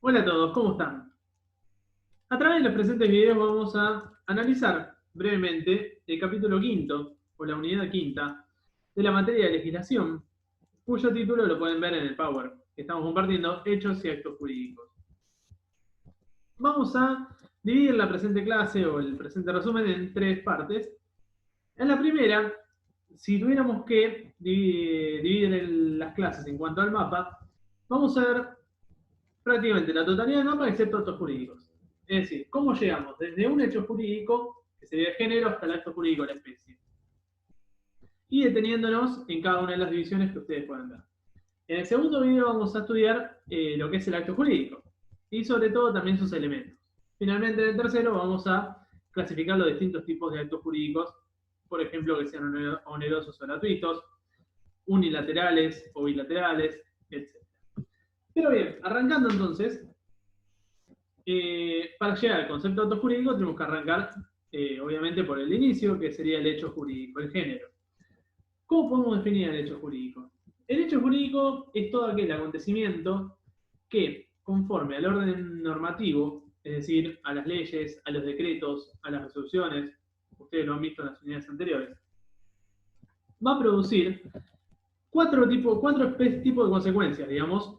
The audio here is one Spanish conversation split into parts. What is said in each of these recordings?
Hola a todos, ¿cómo están? A través de los presentes videos vamos a analizar brevemente el capítulo quinto, o la unidad quinta, de la materia de legislación, cuyo título lo pueden ver en el Power, que estamos compartiendo, Hechos y Actos Jurídicos. Vamos a dividir la presente clase, o el presente resumen, en tres partes. En la primera, si tuviéramos que dividir las clases en cuanto al mapa, vamos a ver prácticamente la totalidad del mapa excepto actos jurídicos. Es decir, cómo llegamos desde un hecho jurídico, que sería el género, hasta el acto jurídico de la especie. Y deteniéndonos en cada una de las divisiones que ustedes pueden ver. En el segundo video vamos a estudiar lo que es el acto jurídico y sobre todo también sus elementos. Finalmente, en el tercero vamos a clasificar los distintos tipos de actos jurídicos, por ejemplo, que sean onerosos o gratuitos, unilaterales o bilaterales, etc. Pero bien, arrancando entonces, para llegar al concepto de acto jurídico tenemos que arrancar, obviamente, por el inicio, que sería el hecho jurídico, el género. ¿Cómo podemos definir el hecho jurídico? El hecho jurídico es todo aquel acontecimiento que, conforme al orden normativo, es decir, a las leyes, a los decretos, a las resoluciones, ustedes lo han visto en las unidades anteriores, va a producir cuatro tipos de consecuencias, digamos,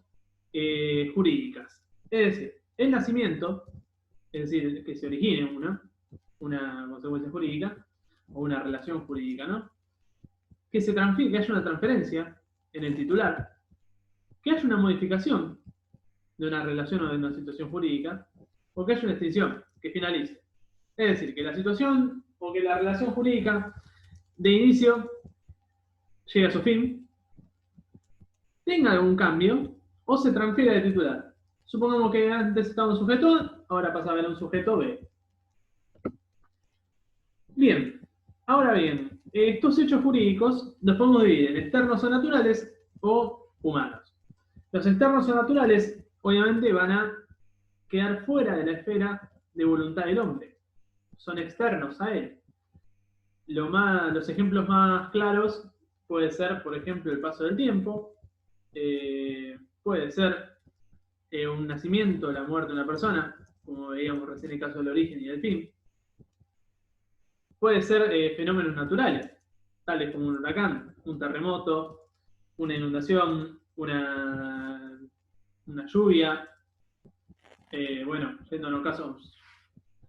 jurídicas. Es decir, el nacimiento, es decir, que se origine una consecuencia jurídica o una relación jurídica, ¿no? Que que haya una transferencia en el titular, que haya una modificación de una relación o de una situación jurídica, o que haya una extinción, que finalice. Es decir, que la situación o que la relación jurídica de inicio llegue a su fin, tenga algún cambio o se transfiera de titular. Supongamos que antes estaba un sujeto A, ahora pasa a ver un sujeto B. Bien, ahora bien, estos hechos jurídicos los podemos dividir en externos o naturales o humanos. Los externos o naturales, obviamente, van a quedar fuera de la esfera de voluntad del hombre. Son externos a él. Los ejemplos más claros puede ser, por ejemplo, el paso del tiempo, puede ser un nacimiento, la muerte de una persona, como veíamos recién en el caso del origen y del fin. Puede ser fenómenos naturales, tales como un huracán, un terremoto, una inundación, una lluvia. Bueno, yendo a los casos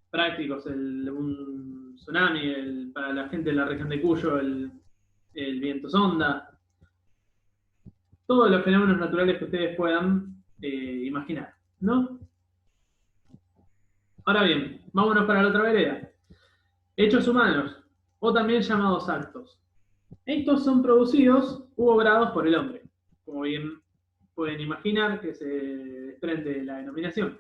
prácticos, un tsunami, para la gente de la región de Cuyo, el viento sonda, todos los fenómenos naturales que ustedes puedan imaginar, ¿no? Ahora bien, vámonos para la otra vereda. Hechos humanos, o también llamados actos. Estos son producidos u obrados por el hombre, como bien pueden imaginar que se desprende de la denominación.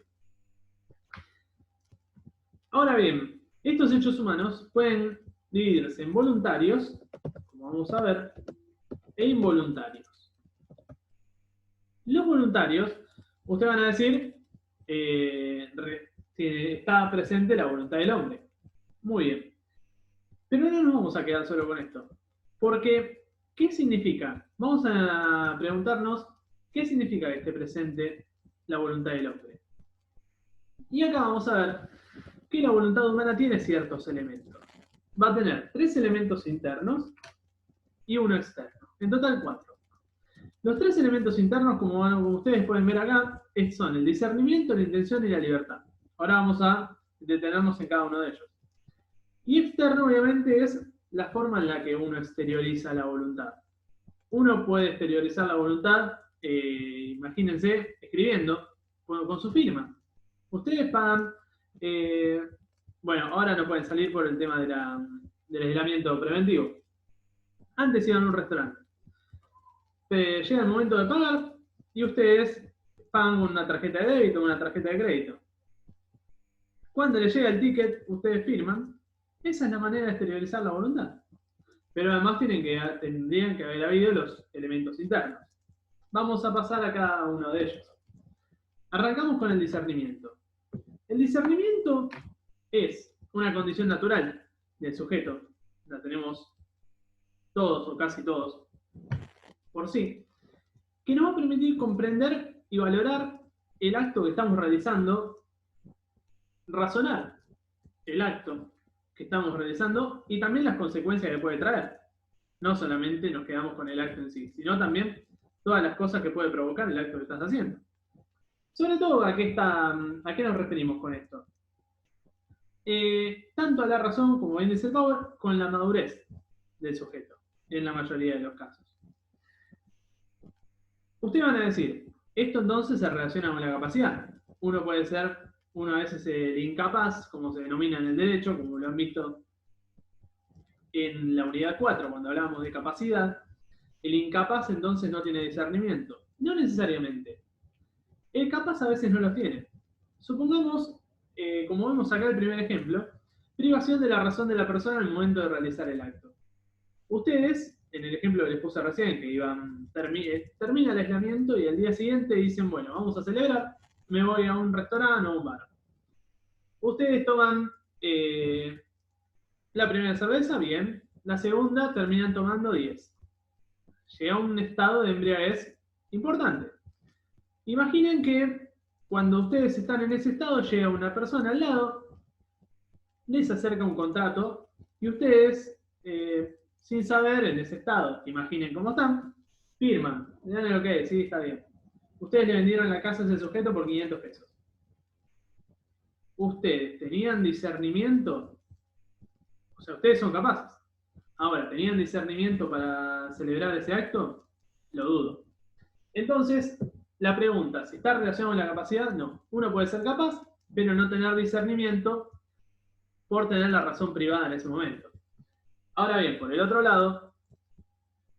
Ahora bien, estos hechos humanos pueden dividirse en voluntarios, como vamos a ver, e involuntarios. Los voluntarios, ustedes van a decir si está presente la voluntad del hombre. Muy bien. Pero no nos vamos a quedar solo con esto. Porque, ¿qué significa? Vamos a preguntarnos, ¿qué significa que esté presente la voluntad del hombre? Y acá vamos a ver que la voluntad humana tiene ciertos elementos. Va a tener 3 elementos internos y uno externo. En total 4. Los 3 elementos internos, como ustedes pueden ver acá, son el discernimiento, la intención y la libertad. Ahora vamos a detenernos en cada uno de ellos. Y externo, obviamente, es la forma en la que uno exterioriza la voluntad. Uno puede exteriorizar la voluntad, imagínense, escribiendo, con su firma. Ustedes pagan, bueno, ahora no pueden salir por el tema del aislamiento preventivo. Antes iban a un restaurante. Llega el momento de pagar y ustedes pagan con una tarjeta de débito o una tarjeta de crédito. Cuando les llega el ticket, ustedes firman. Esa es la manera de exteriorizar la voluntad. Pero además tendrían que haber habido los elementos internos. Vamos a pasar a cada uno de ellos. Arrancamos con el discernimiento. El discernimiento es una condición natural del sujeto. La tenemos todos o casi todos, por sí, que nos va a permitir comprender y valorar el acto que estamos realizando, razonar el acto que estamos realizando y también las consecuencias que puede traer. No solamente nos quedamos con el acto en sí, sino también todas las cosas que puede provocar el acto que estás haciendo. Sobre todo, ¿a qué nos referimos con esto? Tanto a la razón, como bien dice el Power, con la madurez del sujeto, en la mayoría de los casos. Ustedes van a decir, esto entonces se relaciona con la capacidad. Uno puede ser, uno a veces el incapaz, como se denomina en el derecho, como lo han visto en la unidad 4, cuando hablábamos de capacidad. El incapaz entonces no tiene discernimiento. No necesariamente. El capaz a veces no los tiene. Supongamos, como vemos acá el primer ejemplo, privación de la razón de la persona en el momento de realizar el acto. Ustedes, en el ejemplo que les puse recién, que termina el aislamiento y al día siguiente dicen, bueno, vamos a celebrar, me voy a un restaurante o a un bar. Ustedes toman la primera cerveza, bien. La segunda terminan tomando 10. Llega a un estado de embriaguez importante. Imaginen que cuando ustedes están en ese estado, llega una persona al lado, les acerca un contrato y ustedes, sin saber, en ese estado, imaginen cómo están, firman, le dan el ok, sí, está bien. Ustedes le vendieron la casa a ese sujeto por 500 pesos. ¿Ustedes tenían discernimiento? O sea, ustedes son capaces. Ahora, ¿tenían discernimiento para celebrar ese acto? Lo dudo. Entonces, la pregunta, si está relacionado con la capacidad, no. Uno puede ser capaz, pero no tener discernimiento por tener la razón privada en ese momento. Ahora bien, por el otro lado,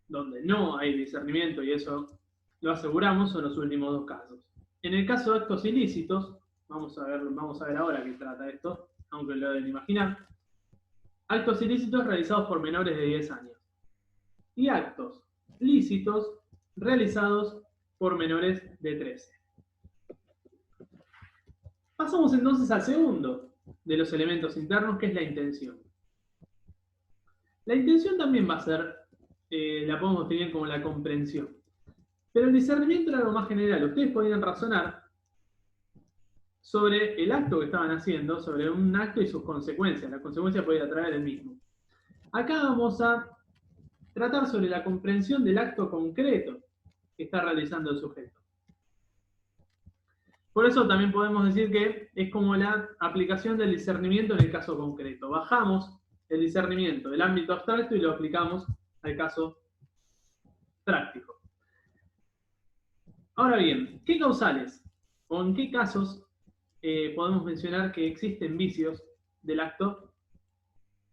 donde no hay discernimiento, y eso lo aseguramos, son los últimos dos casos. En el caso de actos ilícitos, vamos a ver ahora qué trata esto, aunque lo deben imaginar. Actos ilícitos realizados por menores de 10 años. Y actos lícitos realizados por menores de 13. Pasamos entonces al segundo de los elementos internos, que es la intención. La intención también va a ser, la podemos definir como la comprensión. Pero el discernimiento era algo más general. Ustedes podían razonar sobre el acto que estaban haciendo, sobre un acto y sus consecuencias. La consecuencia podía traer el mismo. Acá vamos a tratar sobre la comprensión del acto concreto que está realizando el sujeto. Por eso también podemos decir que es como la aplicación del discernimiento en el caso concreto. Bajamos el discernimiento del ámbito abstracto y lo aplicamos al caso práctico. Ahora bien, ¿qué causales o en qué casos podemos mencionar que existen vicios del acto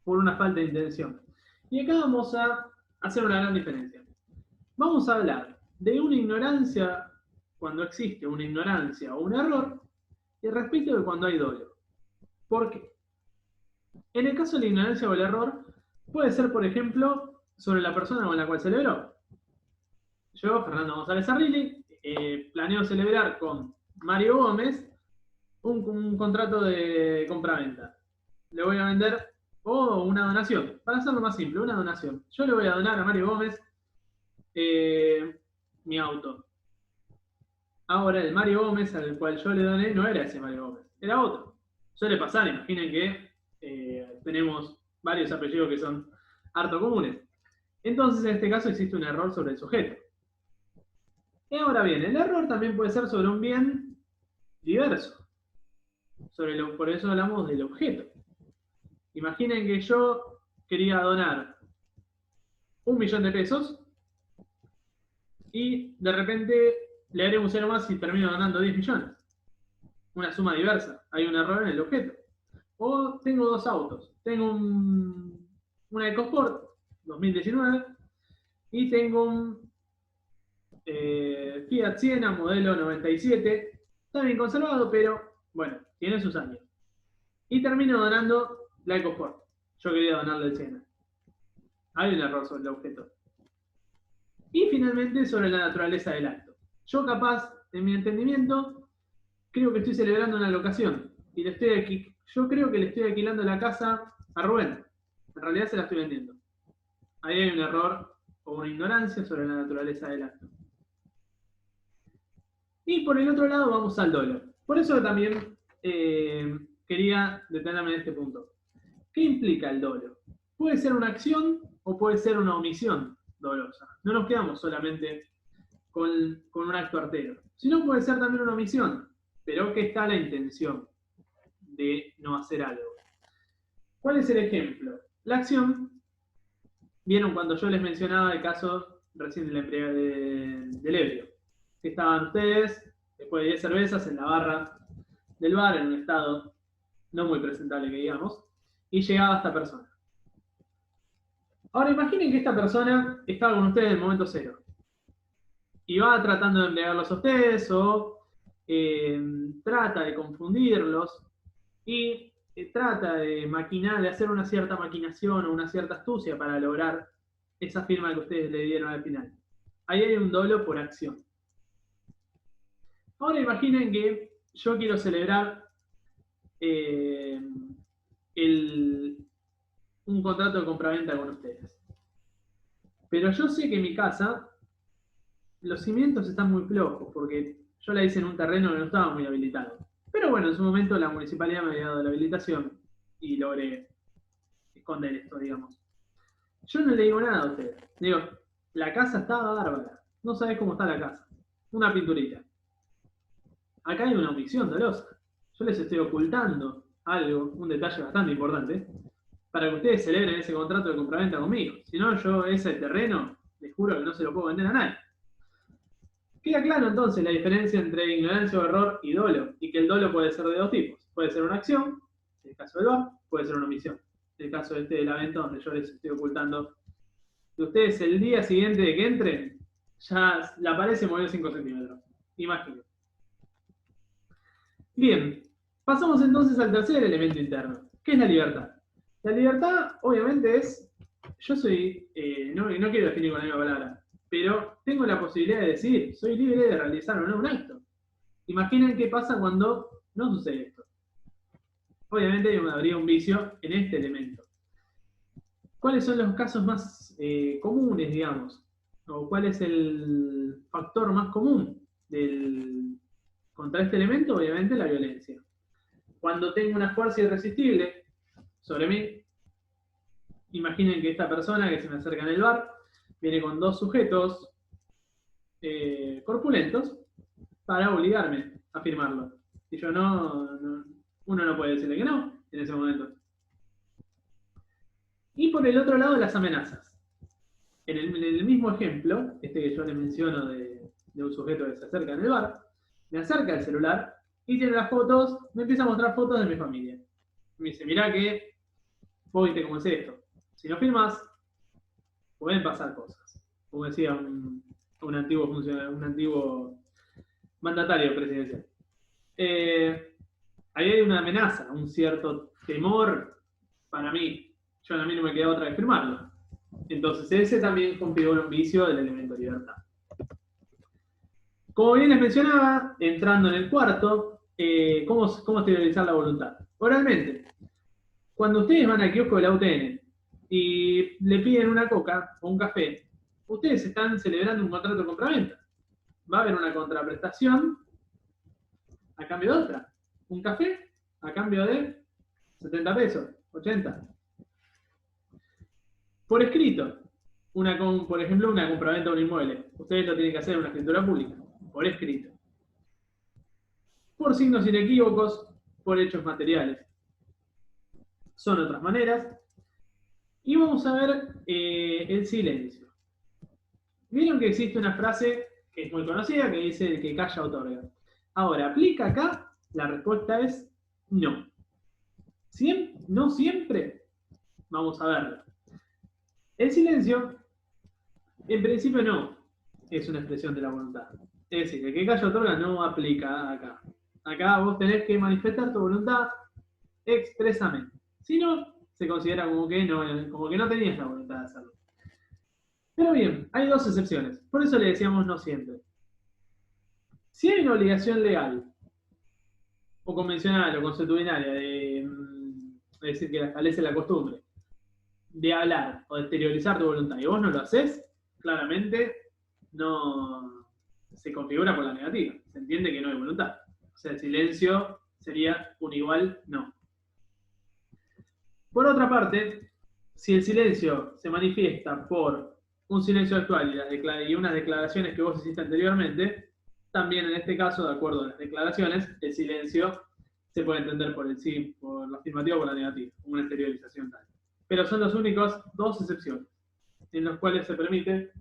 por una falta de intención? Y acá vamos a hacer una gran diferencia. Vamos a hablar de una ignorancia cuando existe una ignorancia o un error y respecto de cuando hay dolo. ¿Por qué? En el caso de la ignorancia o el error, puede ser, por ejemplo, sobre la persona con la cual celebró. Yo, Fernando González Arrilli, planeo celebrar con Mario Gómez un contrato de compraventa. Le voy a vender, o una donación, para hacerlo más simple, una donación. Yo le voy a donar a Mario Gómez mi auto. Ahora, el Mario Gómez al cual yo le doné no era ese Mario Gómez, era otro. Suele pasar, imaginen que tenemos varios apellidos que son harto comunes. Entonces, en este caso existe un error sobre el sujeto. Y ahora bien, el error también puede ser sobre un bien diverso. Por eso hablamos del objeto. Imaginen que yo quería donar 1.000.000 de pesos y de repente le haré un cero más y termino donando 10 millones. Una suma diversa. Hay un error en el objeto. O tengo dos autos. Tengo una EcoSport 2019 y tengo un Fiat Siena modelo 97. Está bien conservado, pero bueno, tiene sus años. Y termino donando la EcoSport. Yo quería donarle el Siena. Hay un error sobre el objeto. Y finalmente sobre la naturaleza del acto. Yo capaz, en mi entendimiento, creo que estoy celebrando una locación. Y yo creo que le estoy alquilando la casa a Rubén. En realidad se la estoy vendiendo. Ahí hay un error o una ignorancia sobre la naturaleza del acto. Y por el otro lado vamos al dolo. Por eso también quería detenerme en este punto. ¿Qué implica el dolo? Puede ser una acción o puede ser una omisión dolosa. No nos quedamos solamente con un acto artero, sino puede ser también una omisión, pero que está la intención de no hacer algo. ¿Cuál es el ejemplo? La acción, vieron cuando yo les mencionaba el caso recién del ebrio, que estaban ustedes, después de 10 cervezas, en la barra del bar, en un estado no muy presentable que digamos, y llegaba esta persona. Ahora imaginen que esta persona estaba con ustedes en el momento cero, y va tratando de embriagarlos a ustedes, o trata de confundirlos, y trata de maquinar, de hacer una cierta maquinación o una cierta astucia para lograr esa firma que ustedes le dieron al final. Ahí hay un dolo por acción. Ahora imaginen que yo quiero celebrar un contrato de compraventa con ustedes. Pero yo sé que en mi casa los cimientos están muy flojos, porque yo la hice en un terreno que no estaba muy habilitado. Pero bueno, en su momento la municipalidad me había dado la habilitación y logré esconder esto, digamos. Yo no le digo nada a ustedes. Digo, la casa está bárbara. No sabés cómo está la casa. Una pinturita. Acá hay una omisión dolosa. Yo les estoy ocultando algo, un detalle bastante importante, para que ustedes celebren ese contrato de compraventa conmigo. Si no, yo ese terreno, les juro que no se lo puedo vender a nadie. Queda claro entonces la diferencia entre ignorancia o error y dolo, y que el dolo puede ser de dos tipos. Puede ser una acción, en el caso del bar, puede ser una omisión. En el caso de la venta, donde yo les estoy ocultando que ustedes el día siguiente de que entren, ya la pared se movió 5 centímetros. Imagino. Bien, pasamos entonces al tercer elemento interno, que es la libertad. La libertad, obviamente, es, yo soy, no quiero definir con la misma palabra, pero tengo la posibilidad de decidir, soy libre de realizar o no un acto. Imaginen qué pasa cuando no sucede esto. Obviamente habría un vicio en este elemento. ¿Cuáles son los casos más comunes, digamos? ¿O cuál es el factor más común contra este elemento? Obviamente la violencia. Cuando tengo una fuerza irresistible sobre mí, imaginen que esta persona que se me acerca en el bar viene con dos sujetos corpulentos para obligarme a firmarlo. Y yo uno no puede decirle que no en ese momento. Y por el otro lado, las amenazas. En el mismo ejemplo, este que yo les menciono de un sujeto que se acerca en el bar, me acerca el celular y tiene las fotos, me empieza a mostrar fotos de mi familia. Me dice, mirá que, vos viste cómo es esto. Si no firmas, pueden pasar cosas. Como decía un antiguo mandatario presidencial. Ahí hay una amenaza, un cierto temor para mí. A mí no me queda otra que firmarlo. Entonces ese también configura un vicio del elemento libertad. Como bien les mencionaba, entrando en el cuarto, ¿cómo exteriorizar la voluntad? Oralmente. Cuando ustedes van al kiosco de la UTN y le piden una coca o un café, ustedes están celebrando un contrato de compraventa. Va a haber una contraprestación a cambio de otra. Un café a cambio de 70 pesos, 80. Por escrito, por ejemplo, una compraventa de un inmueble. Ustedes lo tienen que hacer en una escritura pública, por escrito. Por signos inequívocos, por hechos materiales. Son otras maneras. Y vamos a ver el silencio. Vieron que existe una frase que es muy conocida que dice el que calla otorga. Ahora, ¿aplica acá? La respuesta es no. No siempre. Vamos a verlo. El silencio, en principio no es una expresión de la voluntad. Es decir, el que calla otorga no aplica acá. Acá vos tenés que manifestar tu voluntad expresamente. Si no, se considera como que no tenías la voluntad de hacerlo. Pero bien, hay dos excepciones. Por eso le decíamos no siempre. Si hay una obligación legal, o convencional, o consuetudinaria, es decir, que establece la costumbre, de hablar o de exteriorizar tu voluntad, y vos no lo haces, claramente no se configura por la negativa. Se entiende que no hay voluntad. O sea, el silencio sería un igual no. Por otra parte, si el silencio se manifiesta por un silencio actual y unas declaraciones que vos hiciste anteriormente, también en este caso, de acuerdo a las declaraciones, el silencio se puede entender por el sí, por la afirmativa o por la negativa, como una exteriorización tal. Pero son las únicas dos excepciones en las cuales se permite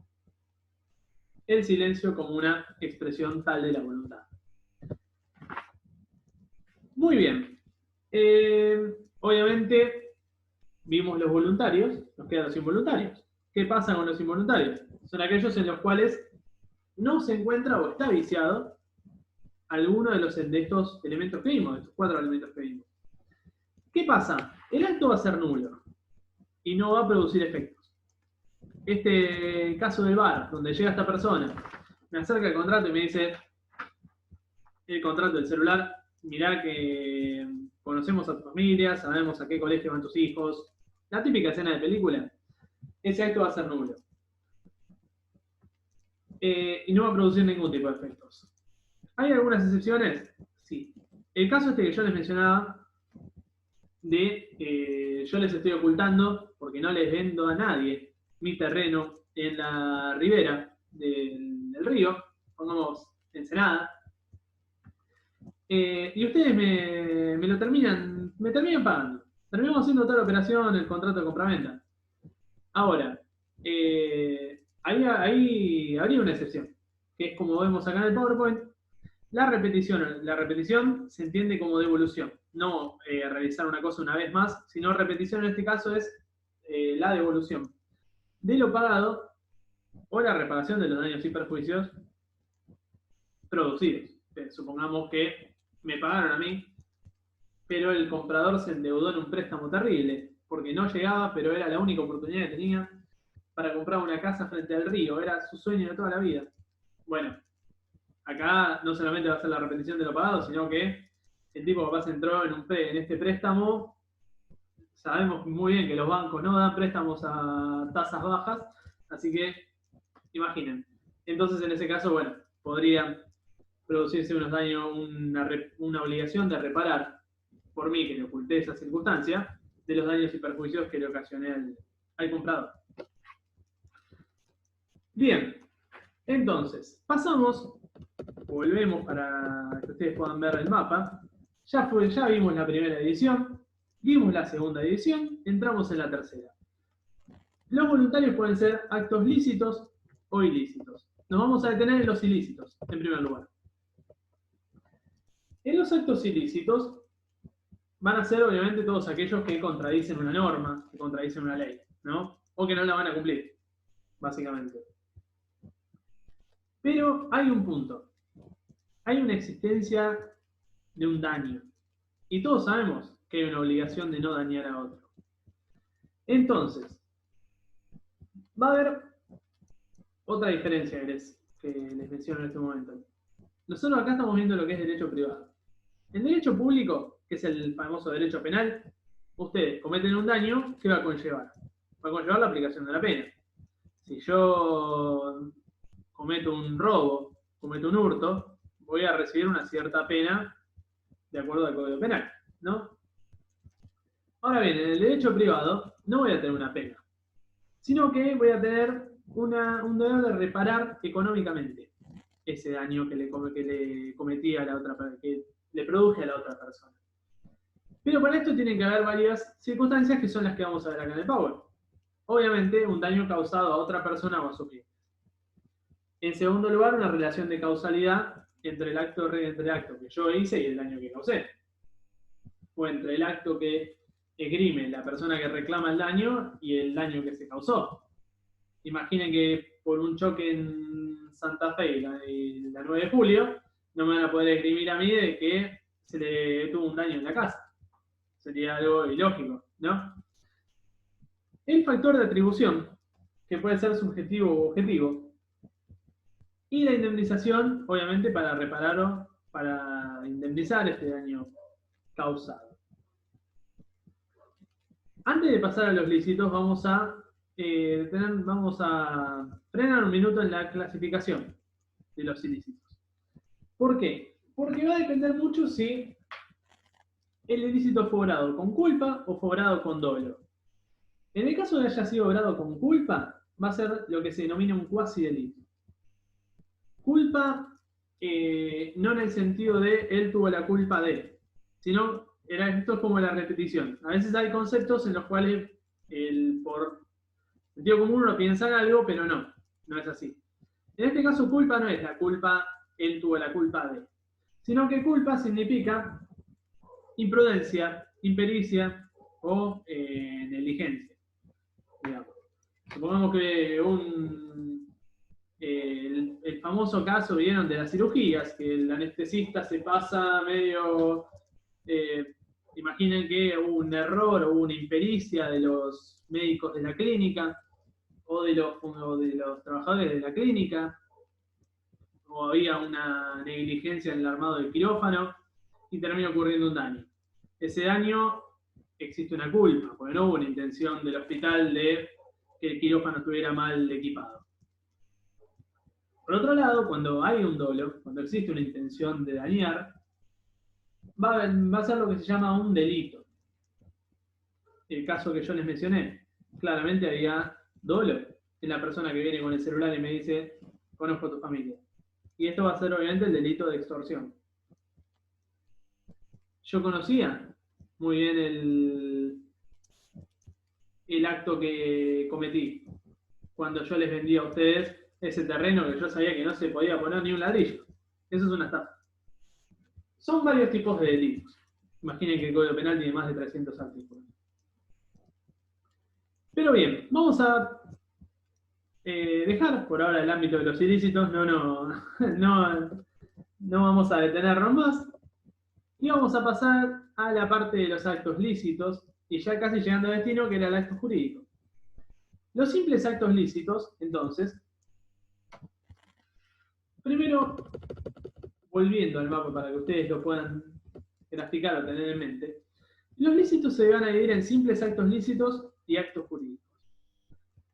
el silencio como una expresión tal de la voluntad. Muy bien. Obviamente, vimos los voluntarios, nos quedan los involuntarios. ¿Qué pasa con los involuntarios? Son aquellos en los cuales no se encuentra o está viciado alguno de estos elementos que vimos, de estos 4 elementos que vimos. ¿Qué pasa? El acto va a ser nulo y no va a producir efectos. Este caso del bar, donde llega esta persona, me acerca el contrato y me dice, el contrato del celular, mirá que conocemos a tu familia, sabemos a qué colegio van tus hijos, la típica escena de película, ese acto va a ser nulo. Y no va a producir ningún tipo de efectos. ¿Hay algunas excepciones? Sí. El caso este que yo les mencionaba, de yo les estoy ocultando, porque no les vendo a nadie, mi terreno en la ribera del río, pongamos Ensenada, y ustedes me terminan pagando. Terminamos haciendo toda la operación, el contrato de compraventa. Ahora, ahí habría una excepción, que es como vemos acá en el PowerPoint. La repetición se entiende como devolución, no realizar una cosa una vez más, sino repetición en este caso es la devolución de lo pagado o la reparación de los daños y perjuicios producidos. Supongamos que me pagaron a mí, pero el comprador se endeudó en un préstamo terrible, porque no llegaba, pero era la única oportunidad que tenía para comprar una casa frente al río, era su sueño de toda la vida. Bueno, acá no solamente va a ser la repetición de lo pagado, sino que el tipo capaz entró en este préstamo. Sabemos muy bien que los bancos no dan préstamos a tasas bajas, así que imaginen. Entonces, en ese caso, bueno, podría producirse unos daños, una obligación de reparar por mí, que le oculté esa circunstancia, de los daños y perjuicios que le ocasioné al comprador. Bien, entonces, volvemos para que ustedes puedan ver el mapa. Ya vimos la primera edición, vimos la segunda edición, entramos en la tercera. Los voluntarios pueden ser actos lícitos o ilícitos. Nos vamos a detener en los ilícitos, en primer lugar. En los actos ilícitos van a ser obviamente todos aquellos que contradicen una norma, que contradicen una ley, ¿no? O que no la van a cumplir, básicamente. Pero hay un punto. Hay una existencia de un daño. Y todos sabemos que hay una obligación de no dañar a otro. Entonces, va a haber otra diferencia que les menciono en este momento. Nosotros acá estamos viendo lo que es derecho privado. En derecho público, que es el famoso derecho penal, ustedes cometen un daño, ¿qué va a conllevar? Va a conllevar la aplicación de la pena. Si yo cometo un robo, cometo un hurto, voy a recibir una cierta pena de acuerdo al Código Penal, ¿no? Ahora bien, en el derecho privado no voy a tener una pena, sino que voy a tener un deber de reparar económicamente ese daño que le cometí a la otra persona, que le produje a la otra persona. Pero para esto tienen que haber varias circunstancias que son las que vamos a ver acá en el Power. Obviamente, un daño causado a otra persona o a su cliente. En segundo lugar, una relación de causalidad entre el acto que yo hice y el daño que causé. O entre el acto que esgrime la persona que reclama el daño y el daño que se causó. Imaginen que por un choque en Santa Fe y la 9 de julio, no me van a poder esgrimir a mí de que se le tuvo un daño en la casa. Sería algo ilógico, ¿no? El factor de atribución, que puede ser subjetivo o objetivo, y la indemnización, obviamente, para reparar o para indemnizar este daño causado. Antes de pasar a los lícitos, vamos a frenar un minuto en la clasificación. de los ilícitos. ¿Por qué? Porque va a depender mucho si el ilícito fue obrado con culpa o fue obrado con dolo. En el caso de que haya sido obrado con culpa, va a ser lo que se denomina un cuasi delito. Culpa, no en el sentido de él tuvo la culpa de, sino esto es como la repetición. A veces hay conceptos en los cuales por sentido común uno piensa en algo, pero no es así. En este caso, culpa no es la culpa, él tuvo la culpa de, sino que culpa significa imprudencia, impericia o negligencia. Digamos. Supongamos que el famoso caso, vieron, de las cirugías, que el anestesista se pasa medio... imaginen que hubo un error o una impericia de los médicos de la clínica o de los trabajadores de la clínica, o había una negligencia en el armado del quirófano y termina ocurriendo un daño. Ese daño existe una culpa, porque no hubo una intención del hospital de que el quirófano estuviera mal equipado. Por otro lado, cuando hay un dolo, cuando existe una intención de dañar, va a ser lo que se llama un delito. El caso que yo les mencioné, claramente había dolo en la persona que viene con el celular y me dice, conozco a tu familia. Y esto va a ser obviamente el delito de extorsión. Yo conocía muy bien el acto que cometí cuando yo les vendí a ustedes ese terreno que yo sabía que no se podía poner ni un ladrillo. Eso es una estafa. Son varios tipos de delitos. Imaginen que el Código Penal tiene más de 300 artículos. Pero bien, vamos a dejar por ahora el ámbito de los ilícitos, no vamos a detenernos más. Y vamos a pasar a la parte de los actos lícitos, y ya casi llegando al destino, que era el acto jurídico. Los simples actos lícitos, entonces, primero, volviendo al mapa para que ustedes lo puedan graficar o tener en mente, los lícitos se van a dividir en simples actos lícitos y actos jurídicos.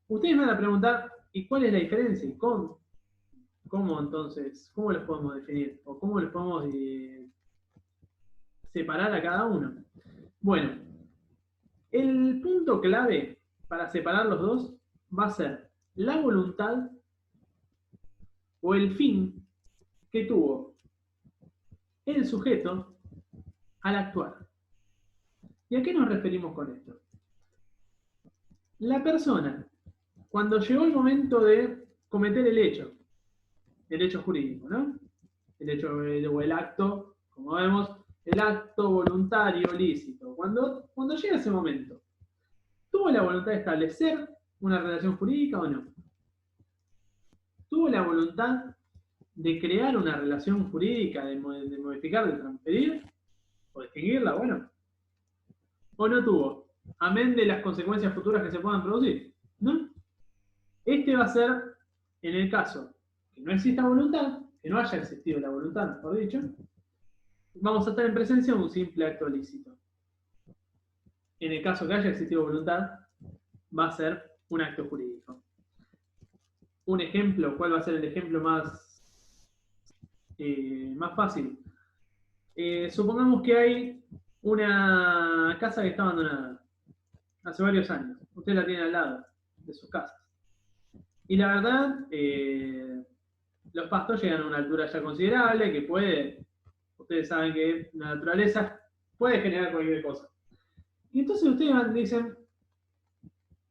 Ustedes van a preguntar, ¿y cuál es la diferencia? ¿Y cómo entonces? ¿Cómo los podemos definir? ¿O cómo los podemos separar a cada uno? Bueno, el punto clave para separar los dos va a ser la voluntad o el fin que tuvo el sujeto al actuar. ¿Y a qué nos referimos con esto? La persona, cuando llegó el momento de cometer el hecho jurídico, ¿no? El hecho o el acto, como vemos, el acto voluntario lícito. Cuando llega ese momento, ¿tuvo la voluntad de establecer una relación jurídica o no? ¿Tuvo la voluntad de crear una relación jurídica, de modificar, de transferir o de extinguirla? Bueno, ¿o no tuvo? Amén de las consecuencias futuras que se puedan producir, ¿no? Este va a ser, en el caso que no exista voluntad, que no haya existido la voluntad, mejor dicho, vamos a estar en presencia de un simple acto lícito. En el caso que haya existido voluntad, va a ser un acto jurídico. Un ejemplo, ¿cuál va a ser el ejemplo más fácil? Supongamos que hay una casa que está abandonada hace varios años. Usted la tiene al lado de sus casas. Y la verdad, los pastos llegan a una altura ya considerable que ustedes saben que la naturaleza puede generar cualquier cosa. Y entonces ustedes dicen,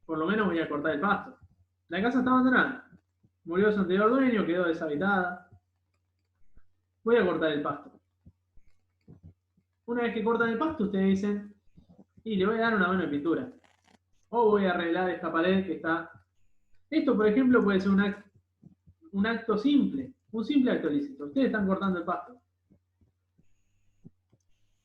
por lo menos voy a cortar el pasto. La casa está abandonada. Murió su anterior dueño, quedó deshabitada. Voy a cortar el pasto. Una vez que cortan el pasto, ustedes dicen, y le voy a dar una mano de pintura. O voy a arreglar esta pared que está... Esto, por ejemplo, puede ser un acto simple, un simple acto lícito. Ustedes están cortando el pasto.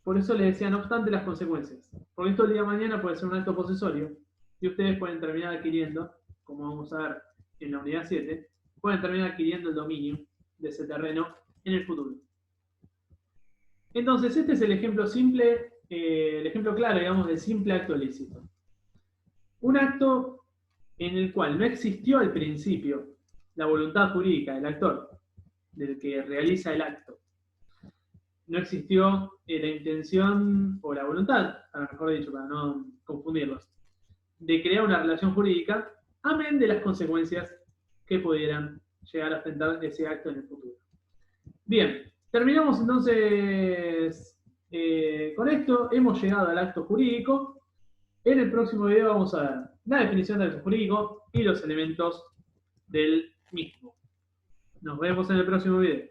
Por eso les decía, no obstante, las consecuencias. Porque esto el día de mañana puede ser un acto posesorio y ustedes pueden terminar adquiriendo, como vamos a ver en la unidad 7, pueden terminar adquiriendo el dominio de ese terreno en el futuro. Entonces, este es el ejemplo simple, el ejemplo claro, digamos, del simple acto lícito. Un acto en el cual no existió al principio la voluntad jurídica del actor del que realiza el acto. No existió la intención o la voluntad, a lo mejor dicho, para no confundirlos, de crear una relación jurídica, amén de las consecuencias que pudieran llegar a enfrentar ese acto en el futuro. Bien, terminamos entonces con esto. Hemos llegado al acto jurídico. En el próximo video vamos a ver la definición del acto jurídico y los elementos del mismo. Nos vemos en el próximo video.